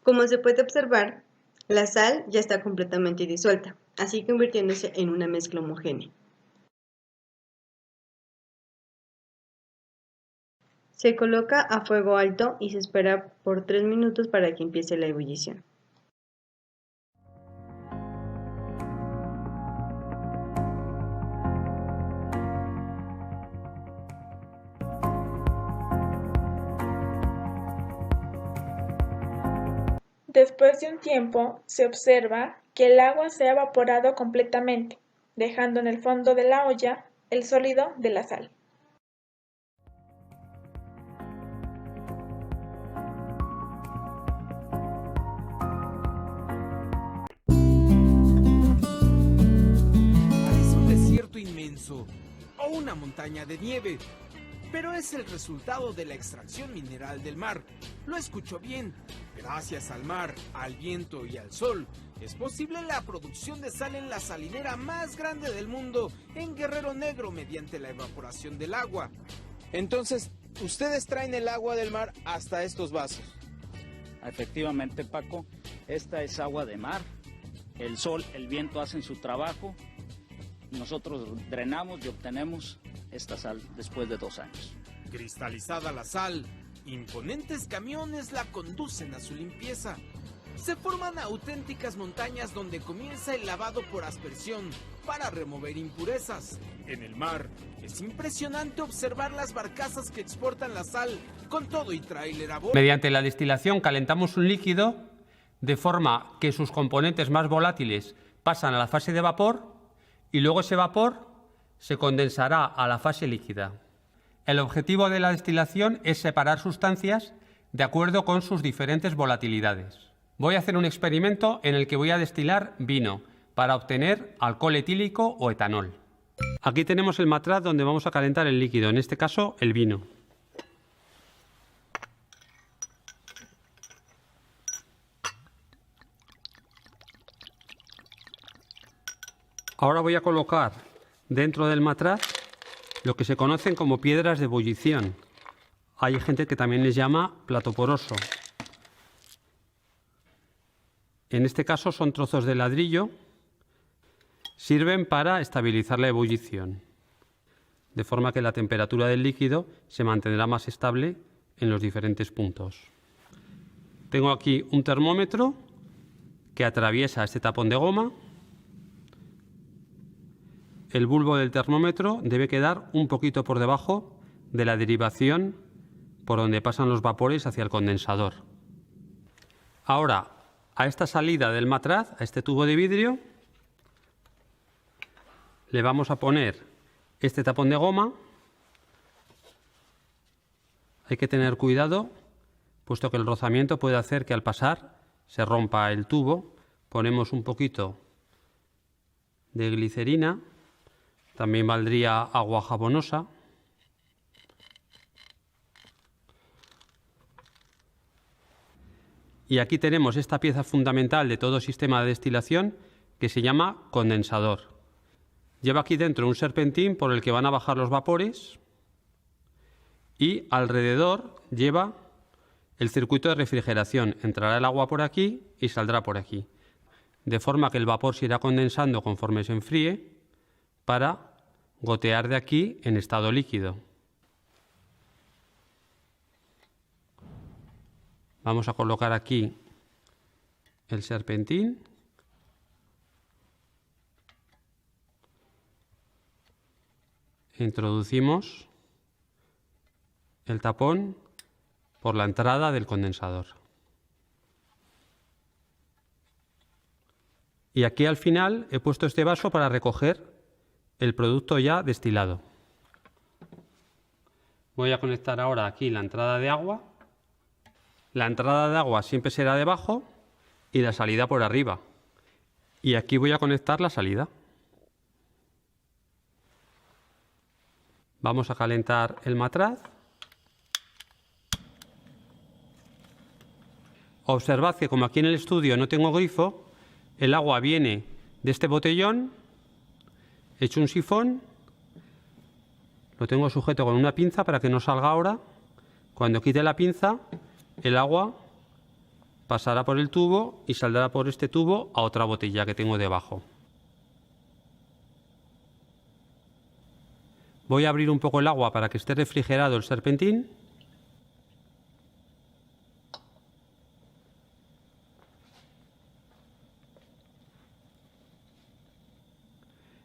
Como se puede observar, la sal ya está completamente disuelta, así convirtiéndose en una mezcla homogénea. Se coloca a fuego alto y se espera por 3 minutos para que empiece la ebullición. Después de un tiempo, se observa que el agua se ha evaporado completamente, dejando en el fondo de la olla el sólido de la sal. Parece un desierto inmenso o una montaña de nieve, pero es el resultado de la extracción mineral del mar. Lo escuchó bien. Gracias al mar, al viento y al sol, es posible la producción de sal en la salinera más grande del mundo, en Guerrero Negro, mediante la evaporación del agua. Entonces, ustedes traen el agua del mar hasta estos vasos. Efectivamente, Paco, esta es agua de mar. El sol, el viento hacen su trabajo. Nosotros drenamos y obtenemos esta sal después de 2 años. Cristalizada la sal, imponentes camiones la conducen a su limpieza. Se forman auténticas montañas donde comienza el lavado por aspersión para remover impurezas. En el mar es impresionante observar las barcazas que exportan la sal con todo y tráiler a bordo. Mediante la destilación calentamos un líquido de forma que sus componentes más volátiles pasan a la fase de vapor y luego ese vapor se condensará a la fase líquida. El objetivo de la destilación es separar sustancias de acuerdo con sus diferentes volatilidades. Voy a hacer un experimento en el que voy a destilar vino para obtener alcohol etílico o etanol. Aquí tenemos el matraz donde vamos a calentar el líquido, en este caso el vino. Ahora voy a colocar dentro del matraz lo que se conocen como piedras de ebullición. Hay gente que también les llama plato poroso. En este caso son trozos de ladrillo. Sirven para estabilizar la ebullición, de forma que la temperatura del líquido se mantendrá más estable en los diferentes puntos. Tengo aquí un termómetro que atraviesa este tapón de goma. El bulbo del termómetro debe quedar un poquito por debajo de la derivación por donde pasan los vapores hacia el condensador. Ahora, a esta salida del matraz, a este tubo de vidrio, le vamos a poner este tapón de goma. Hay que tener cuidado, puesto que el rozamiento puede hacer que al pasar se rompa el tubo. Ponemos un poquito de glicerina. También valdría agua jabonosa. Y aquí tenemos esta pieza fundamental de todo sistema de destilación que se llama condensador. Lleva aquí dentro un serpentín por el que van a bajar los vapores y alrededor lleva el circuito de refrigeración. Entrará el agua por aquí y saldrá por aquí, de forma que el vapor se irá condensando conforme se enfríe para gotear de aquí en estado líquido. Vamos a colocar aquí el serpentín. Introducimos el tapón por la entrada del condensador. Y aquí al final he puesto este vaso para recoger el producto ya destilado. Voy a conectar ahora aquí la entrada de agua. La entrada de agua siempre será debajo y la salida por arriba. Y aquí voy a conectar la salida. Vamos a calentar el matraz. Observad que como aquí en el estudio no tengo grifo, el agua viene de este botellón, he hecho un sifón, lo tengo sujeto con una pinza para que no salga ahora. Cuando quite la pinza, el agua pasará por el tubo y saldrá por este tubo a otra botella que tengo debajo. Voy a abrir un poco el agua para que esté refrigerado el serpentín.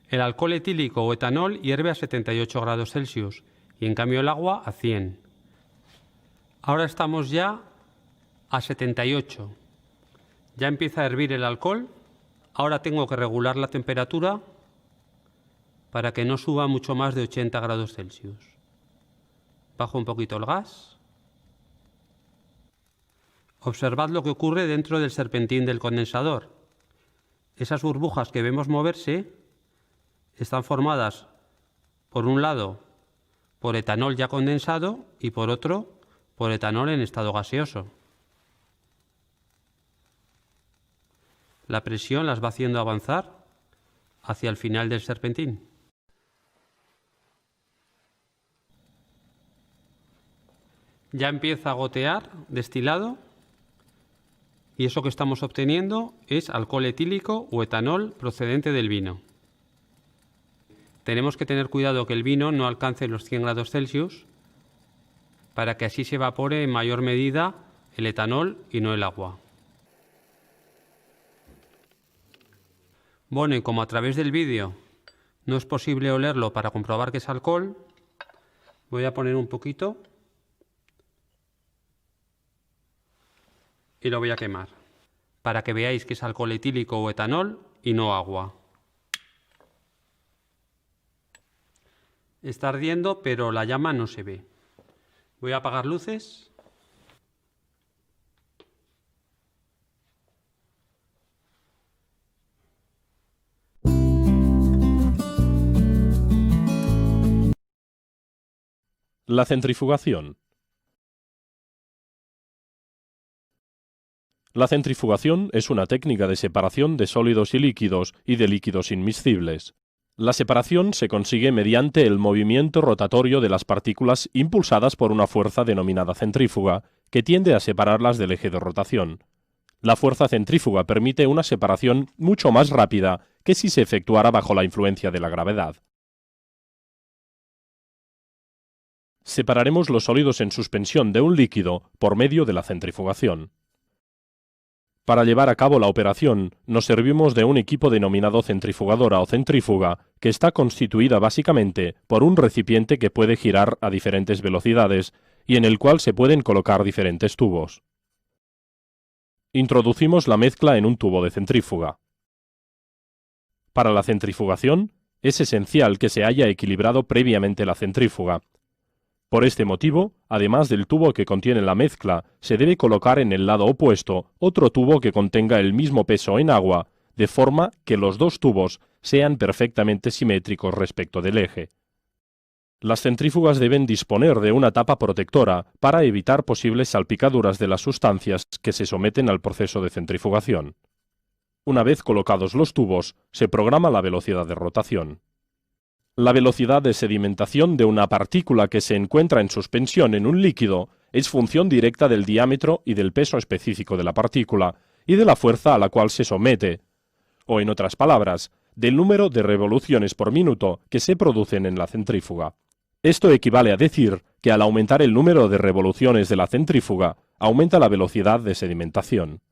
El alcohol etílico o etanol hierve a 78 grados Celsius y en cambio el agua a 100. Ahora estamos ya a 78. Ya empieza a hervir el alcohol. Ahora tengo que regular la temperatura para que no suba mucho más de 80 grados Celsius. Bajo un poquito el gas. Observad lo que ocurre dentro del serpentín del condensador. Esas burbujas que vemos moverse están formadas, por un lado, por etanol ya condensado y por otro, por etanol en estado gaseoso. La presión las va haciendo avanzar hacia el final del serpentín. Ya empieza a gotear destilado y eso que estamos obteniendo es alcohol etílico o etanol procedente del vino. Tenemos que tener cuidado que el vino no alcance los 100 grados Celsius para que así se evapore en mayor medida el etanol y no el agua. Bueno, y como a través del vídeo no es posible olerlo para comprobar que es alcohol, voy a poner un poquito y lo voy a quemar para que veáis que es alcohol etílico o etanol y no agua. Está ardiendo, pero la llama no se ve. Voy a apagar luces. La centrifugación. La centrifugación es una técnica de separación de sólidos y líquidos y de líquidos inmiscibles. La separación se consigue mediante el movimiento rotatorio de las partículas impulsadas por una fuerza denominada centrífuga, que tiende a separarlas del eje de rotación. La fuerza centrífuga permite una separación mucho más rápida que si se efectuara bajo la influencia de la gravedad. Separaremos los sólidos en suspensión de un líquido por medio de la centrifugación. Para llevar a cabo la operación, nos servimos de un equipo denominado centrifugadora o centrífuga, que está constituida básicamente por un recipiente que puede girar a diferentes velocidades y en el cual se pueden colocar diferentes tubos. Introducimos la mezcla en un tubo de centrífuga. Para la centrifugación, es esencial que se haya equilibrado previamente la centrífuga. Por este motivo, además del tubo que contiene la mezcla, se debe colocar en el lado opuesto otro tubo que contenga el mismo peso en agua, de forma que los dos tubos sean perfectamente simétricos respecto del eje. Las centrífugas deben disponer de una tapa protectora para evitar posibles salpicaduras de las sustancias que se someten al proceso de centrifugación. Una vez colocados los tubos, se programa la velocidad de rotación. La velocidad de sedimentación de una partícula que se encuentra en suspensión en un líquido es función directa del diámetro y del peso específico de la partícula y de la fuerza a la cual se somete, o en otras palabras, del número de revoluciones por minuto que se producen en la centrífuga. Esto equivale a decir que al aumentar el número de revoluciones de la centrífuga, aumenta la velocidad de sedimentación.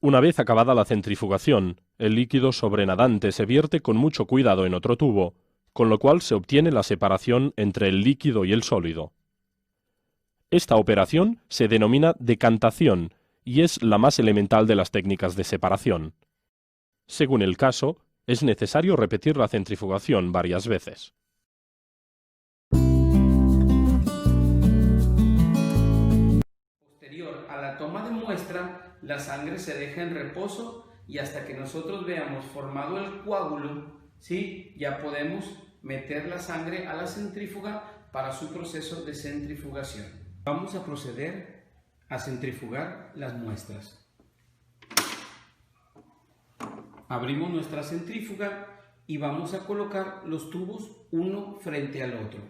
Una vez acabada la centrifugación, el líquido sobrenadante se vierte con mucho cuidado en otro tubo, con lo cual se obtiene la separación entre el líquido y el sólido. Esta operación se denomina decantación y es la más elemental de las técnicas de separación. Según el caso, es necesario repetir la centrifugación varias veces. Posterior a la toma de muestra, la sangre se deja en reposo y hasta que nosotros veamos formado el coágulo, ¿sí?, ya podemos meter la sangre a la centrífuga para su proceso de centrifugación. Vamos a proceder a centrifugar las muestras. Abrimos nuestra centrífuga y vamos a colocar los tubos uno frente al otro.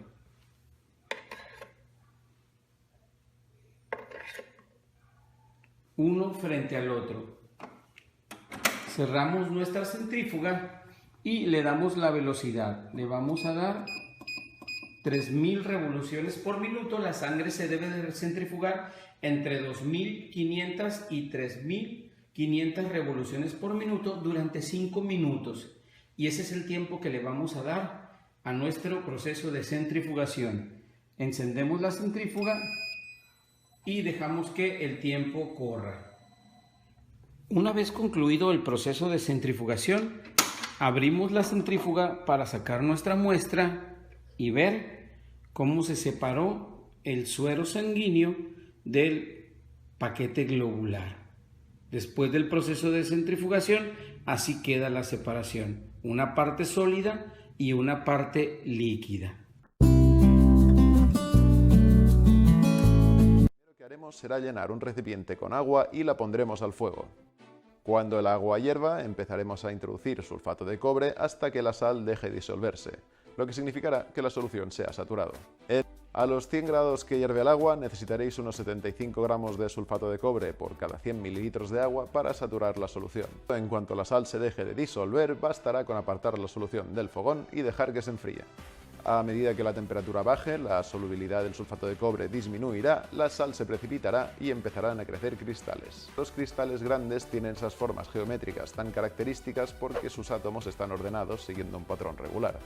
uno frente al otro. Cerramos nuestra centrífuga y le damos la velocidad. Le vamos a dar 3000 revoluciones por minuto. La sangre se debe de centrifugar entre 2500 y 3500 revoluciones por minuto durante 5 minutos. Y ese es el tiempo que le vamos a dar a nuestro proceso de centrifugación. Encendemos la centrífuga y dejamos que el tiempo corra. Una vez concluido el proceso de centrifugación, abrimos la centrífuga para sacar nuestra muestra y ver cómo se separó el suero sanguíneo del paquete globular. Después del proceso de centrifugación, así queda la separación, una parte sólida y una parte líquida. Lo que haremos será llenar un recipiente con agua y la pondremos al fuego. Cuando el agua hierva, empezaremos a introducir sulfato de cobre hasta que la sal deje de disolverse, lo que significará que la solución sea saturado. A los 100 grados que hierve el agua necesitaréis unos 75 gramos de sulfato de cobre por cada 100 mililitros de agua para saturar la solución. En cuanto la sal se deje de disolver, bastará con apartar la solución del fogón y dejar que se enfríe. A medida que la temperatura baje, la solubilidad del sulfato de cobre disminuirá, la sal se precipitará y empezarán a crecer cristales. Los cristales grandes tienen esas formas geométricas tan características porque sus átomos están ordenados siguiendo un patrón regular.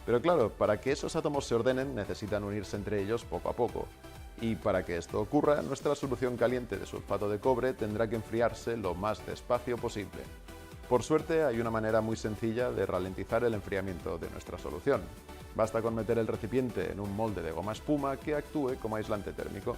Pero claro, para que esos átomos se ordenen necesitan unirse entre ellos poco a poco. Y para que esto ocurra, nuestra solución caliente de sulfato de cobre tendrá que enfriarse lo más despacio posible. Por suerte, hay una manera muy sencilla de ralentizar el enfriamiento de nuestra solución. Basta con meter el recipiente en un molde de goma espuma que actúe como aislante térmico.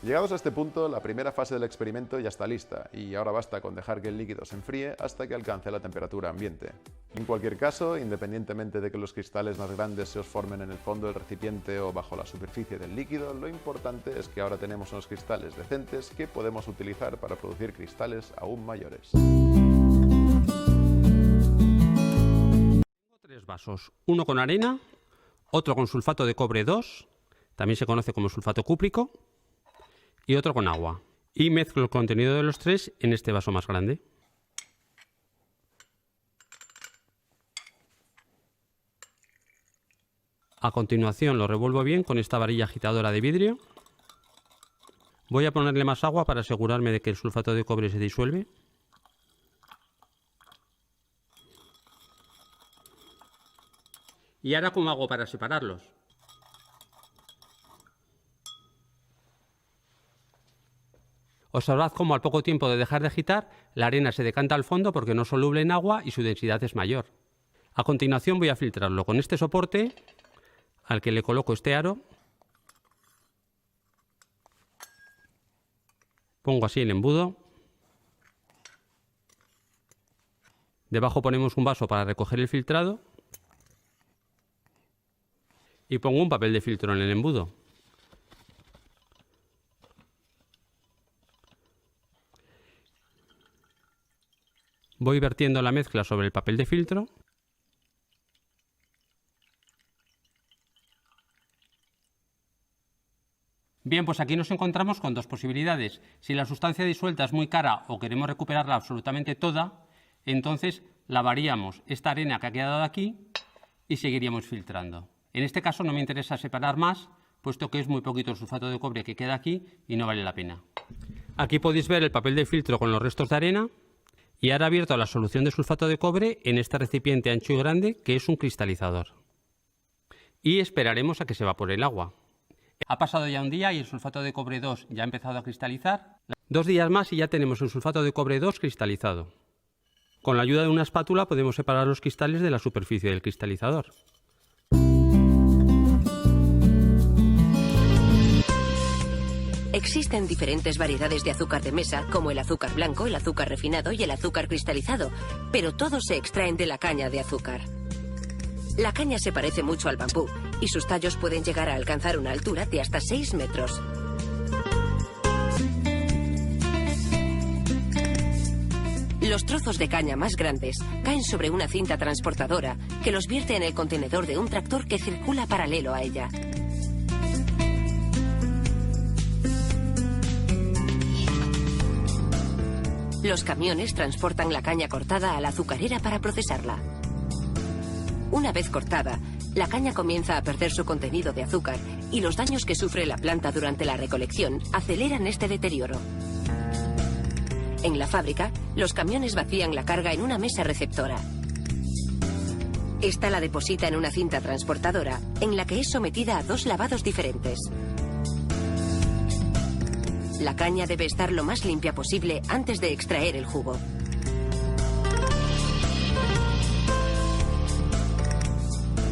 Llegados a este punto, la primera fase del experimento ya está lista y ahora basta con dejar que el líquido se enfríe hasta que alcance la temperatura ambiente. En cualquier caso, independientemente de que los cristales más grandes se os formen en el fondo del recipiente o bajo la superficie del líquido, lo importante es que ahora tenemos unos cristales decentes que podemos utilizar para producir cristales aún mayores. Tres vasos, uno con arena, otro con sulfato de cobre 2, también se conoce como sulfato cúprico, y otro con agua. Y mezclo el contenido de los tres en este vaso más grande. A continuación lo revuelvo bien con esta varilla agitadora de vidrio. Voy a ponerle más agua para asegurarme de que el sulfato de cobre se disuelve. ¿Y ahora cómo hago para separarlos? Observad cómo al poco tiempo de dejar de agitar, la arena se decanta al fondo porque no es soluble en agua y su densidad es mayor. A continuación voy a filtrarlo con este soporte al que le coloco este aro. Pongo así el embudo. Debajo ponemos un vaso para recoger el filtrado. Y pongo un papel de filtro en el embudo. Voy vertiendo la mezcla sobre el papel de filtro. Bien, pues aquí nos encontramos con dos posibilidades. Si la sustancia disuelta es muy cara o queremos recuperarla absolutamente toda, entonces lavaríamos esta arena que ha quedado de aquí y seguiríamos filtrando. En este caso no me interesa separar más, puesto que es muy poquito el sulfato de cobre que queda aquí y no vale la pena. Aquí podéis ver el papel de filtro con los restos de arena y ahora abierto la solución de sulfato de cobre en este recipiente ancho y grande que es un cristalizador. Y esperaremos a que se evapore el agua. Ha pasado ya un día y el sulfato de cobre 2 ya ha empezado a cristalizar. 2 días más y ya tenemos el sulfato de cobre 2 cristalizado. Con la ayuda de una espátula podemos separar los cristales de la superficie del cristalizador. Existen diferentes variedades de azúcar de mesa, como el azúcar blanco, el azúcar refinado y el azúcar cristalizado, pero todos se extraen de la caña de azúcar. La caña se parece mucho al bambú y sus tallos pueden llegar a alcanzar una altura de hasta 6 metros. Los trozos de caña más grandes caen sobre una cinta transportadora que los vierte en el contenedor de un tractor que circula paralelo a ella. Los camiones transportan la caña cortada a la azucarera para procesarla. Una vez cortada, la caña comienza a perder su contenido de azúcar y los daños que sufre la planta durante la recolección aceleran este deterioro. En la fábrica, los camiones vacían la carga en una mesa receptora. Esta la deposita en una cinta transportadora, en la que es sometida a 2 lavados diferentes. La caña debe estar lo más limpia posible antes de extraer el jugo.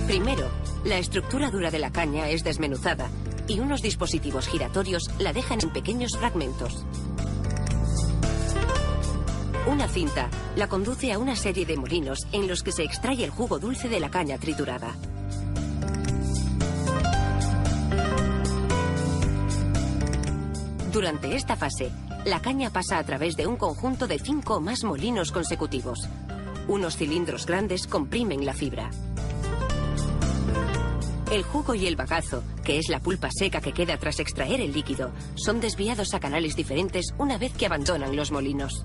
Primero, la estructura dura de la caña es desmenuzada y unos dispositivos giratorios la dejan en pequeños fragmentos. Una cinta la conduce a una serie de molinos en los que se extrae el jugo dulce de la caña triturada. Durante esta fase, la caña pasa a través de un conjunto de 5 o más molinos consecutivos. Unos cilindros grandes comprimen la fibra. El jugo y el bagazo, que es la pulpa seca que queda tras extraer el líquido, son desviados a canales diferentes una vez que abandonan los molinos.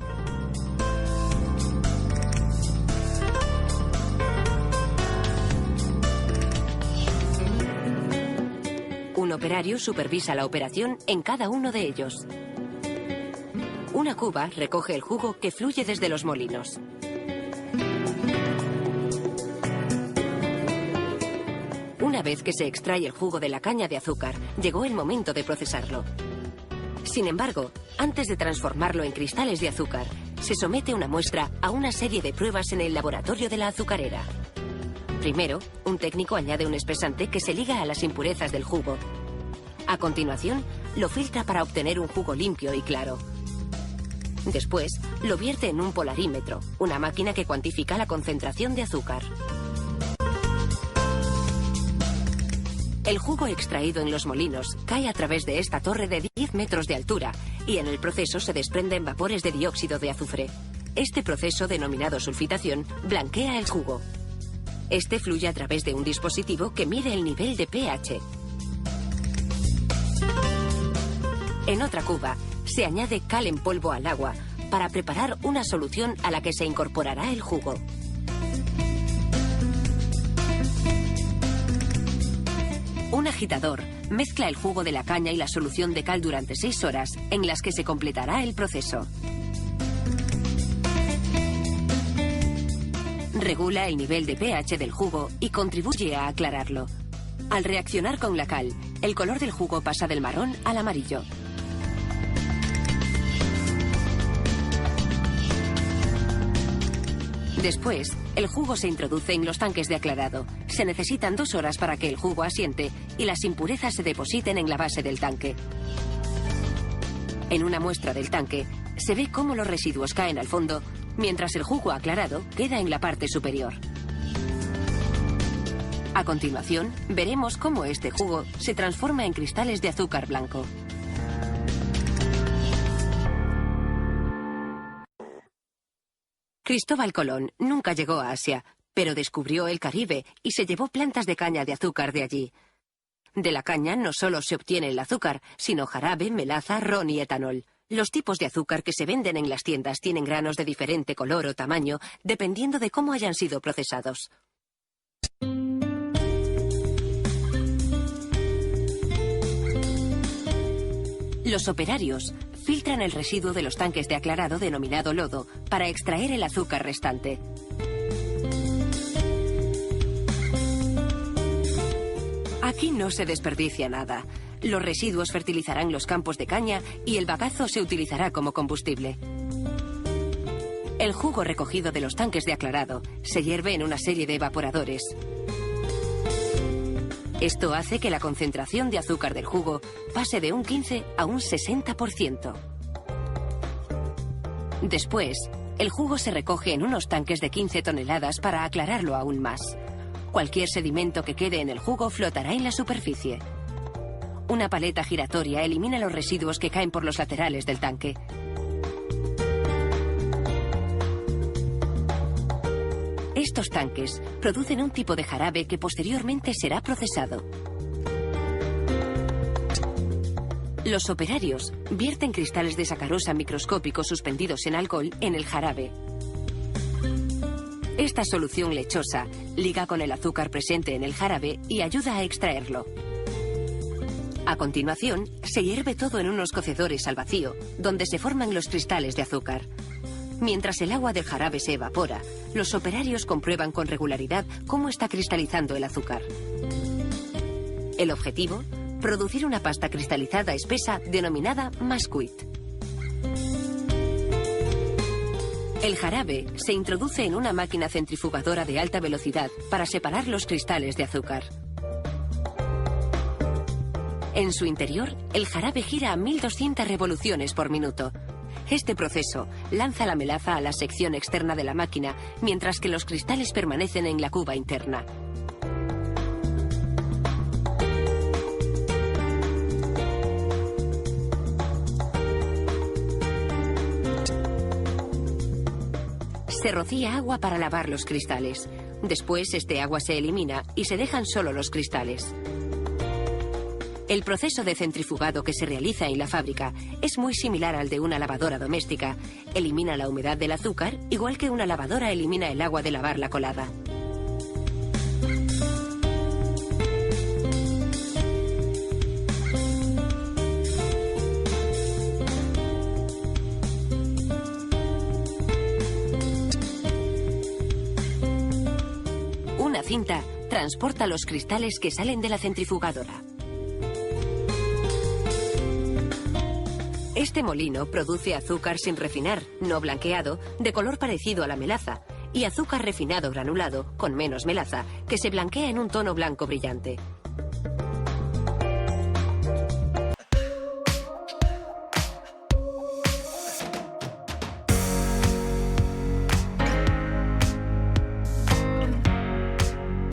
Un operario supervisa la operación en cada uno de ellos. Una cuba recoge el jugo que fluye desde los molinos. Una vez que se extrae el jugo de la caña de azúcar, llegó el momento de procesarlo. Sin embargo, antes de transformarlo en cristales de azúcar, se somete una muestra a una serie de pruebas en el laboratorio de la azucarera. Primero, un técnico añade un espesante que se liga a las impurezas del jugo. A continuación, lo filtra para obtener un jugo limpio y claro. Después, lo vierte en un polarímetro, una máquina que cuantifica la concentración de azúcar. El jugo extraído en los molinos cae a través de esta torre de 10 metros de altura y en el proceso se desprenden vapores de dióxido de azufre. Este proceso, denominado sulfitación, blanquea el jugo. Este fluye a través de un dispositivo que mide el nivel de pH. En otra cuba, se añade cal en polvo al agua para preparar una solución a la que se incorporará el jugo. Un agitador mezcla el jugo de la caña y la solución de cal durante 6 horas, en las que se completará el proceso. Regula el nivel de pH del jugo y contribuye a aclararlo. Al reaccionar con la cal, el color del jugo pasa del marrón al amarillo. Después, el jugo se introduce en los tanques de aclarado. Se necesitan 2 horas para que el jugo asiente y las impurezas se depositen en la base del tanque. En una muestra del tanque, se ve cómo los residuos caen al fondo, mientras el jugo aclarado queda en la parte superior. A continuación, veremos cómo este jugo se transforma en cristales de azúcar blanco. Cristóbal Colón nunca llegó a Asia, pero descubrió el Caribe y se llevó plantas de caña de azúcar de allí. De la caña no solo se obtiene el azúcar, sino jarabe, melaza, ron y etanol. Los tipos de azúcar que se venden en las tiendas tienen granos de diferente color o tamaño, dependiendo de cómo hayan sido procesados. Los operarios filtran el residuo de los tanques de aclarado denominado lodo para extraer el azúcar restante. Aquí no se desperdicia nada. Los residuos fertilizarán los campos de caña y el bagazo se utilizará como combustible. El jugo recogido de los tanques de aclarado se hierve en una serie de evaporadores. Esto hace que la concentración de azúcar del jugo pase de un 15 a un 60%. Después, el jugo se recoge en unos tanques de 15 toneladas para aclararlo aún más. Cualquier sedimento que quede en el jugo flotará en la superficie. Una paleta giratoria elimina los residuos que caen por los laterales del tanque. Estos tanques producen un tipo de jarabe que posteriormente será procesado. Los operarios vierten cristales de sacarosa microscópicos suspendidos en alcohol en el jarabe. Esta solución lechosa liga con el azúcar presente en el jarabe y ayuda a extraerlo. A continuación, se hierve todo en unos cocedores al vacío, donde se forman los cristales de azúcar. Mientras el agua del jarabe se evapora, los operarios comprueban con regularidad cómo está cristalizando el azúcar. El objetivo: producir una pasta cristalizada espesa denominada mascuit. El jarabe se introduce en una máquina centrifugadora de alta velocidad para separar los cristales de azúcar. En su interior, el jarabe gira a 1200 revoluciones por minuto. Este proceso lanza la melaza a la sección externa de la máquina, mientras que los cristales permanecen en la cuba interna. Se rocía agua para lavar los cristales. Después, este agua se elimina y se dejan solo los cristales. El proceso de centrifugado que se realiza en la fábrica es muy similar al de una lavadora doméstica. Elimina la humedad del azúcar, igual que una lavadora elimina el agua de lavar la colada. Una cinta transporta los cristales que salen de la centrifugadora. Este molino produce azúcar sin refinar, no blanqueado, de color parecido a la melaza, y azúcar refinado granulado, con menos melaza, que se blanquea en un tono blanco brillante.